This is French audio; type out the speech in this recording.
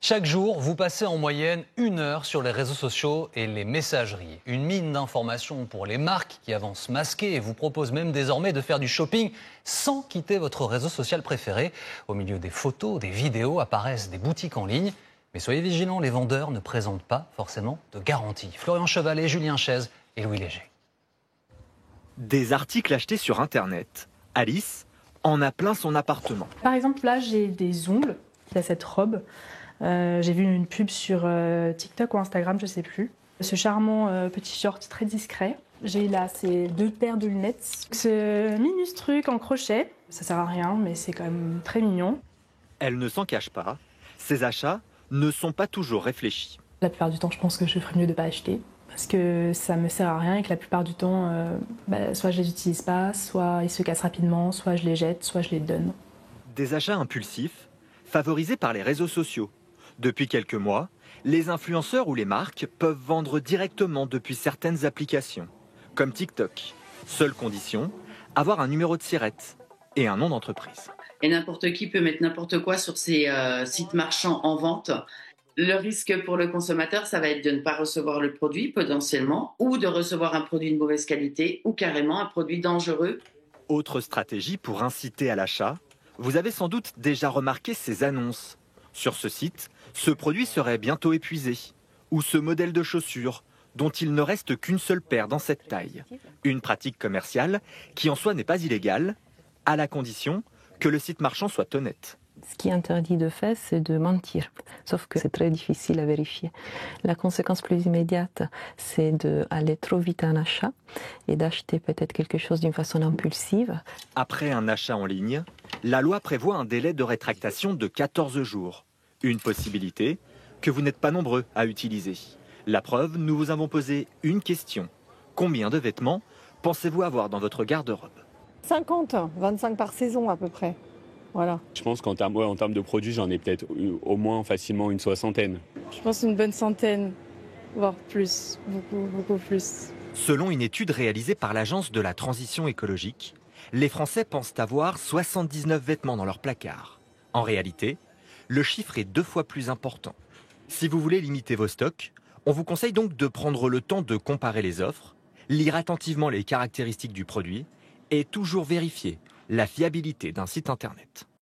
Chaque jour, vous passez en moyenne 1 heure sur les réseaux sociaux et les messageries. Une mine d'informations pour les marques qui avancent masquées et vous proposent même désormais de faire du shopping sans quitter votre réseau social préféré. Au milieu des photos, des vidéos apparaissent des boutiques en ligne. Mais soyez vigilants, les vendeurs ne présentent pas forcément de garantie. Florian Chevalet, Julien Chaise et Louis Léger. Des articles achetés sur Internet. Alice en a plein son appartement. Par exemple, là, j'ai des ongles. Il y a cette robe. J'ai vu une pub sur TikTok ou Instagram, je ne sais plus. Ce charmant petit short très discret. J'ai là ces 2 paires de lunettes. Ce minus truc en crochet. Ça sert à rien, mais c'est quand même très mignon. Elle ne s'en cache pas. Ses achats ne sont pas toujours réfléchis. La plupart du temps, je pense que je ferais mieux de ne pas acheter. Parce que ça me sert à rien et que la plupart du temps, soit je les utilise pas, soit ils se cassent rapidement, soit je les jette, soit je les donne. Des achats impulsifs, favorisés par les réseaux sociaux. Depuis quelques mois, les influenceurs ou les marques peuvent vendre directement depuis certaines applications, comme TikTok. Seule condition, avoir un numéro de SIRET et un nom d'entreprise. Et n'importe qui peut mettre n'importe quoi sur ces sites marchands en vente. Le risque pour le consommateur, ça va être de ne pas recevoir le produit potentiellement, ou de recevoir un produit de mauvaise qualité, ou carrément un produit dangereux. Autre stratégie pour inciter à l'achat, vous avez sans doute déjà remarqué ces annonces. Sur ce site, ce produit serait bientôt épuisé. Ou ce modèle de chaussures, dont il ne reste qu'une seule paire dans cette taille. Une pratique commerciale qui en soi n'est pas illégale, à la condition que le site marchand soit honnête. Ce qui est interdit de fait, c'est de mentir. Sauf que c'est très difficile à vérifier. La conséquence plus immédiate, c'est d'aller trop vite à un achat et d'acheter peut-être quelque chose d'une façon impulsive. Après un achat en ligne, la loi prévoit un délai de rétractation de 14 jours. Une possibilité que vous n'êtes pas nombreux à utiliser. La preuve, nous vous avons posé une question. Combien de vêtements pensez-vous avoir dans votre garde-robe ? 50, 25 par saison à peu près. Voilà. Je pense qu'en termes de produits, j'en ai peut-être au moins facilement une 60aine. Je pense une bonne centaine, voire plus, beaucoup plus. Selon une étude réalisée par l'Agence de la transition écologique, les Français pensent avoir 79 vêtements dans leur placard. En réalité, le chiffre est 2 fois plus important. Si vous voulez limiter vos stocks, on vous conseille donc de prendre le temps de comparer les offres, lire attentivement les caractéristiques du produit et toujours vérifier la fiabilité d'un site internet.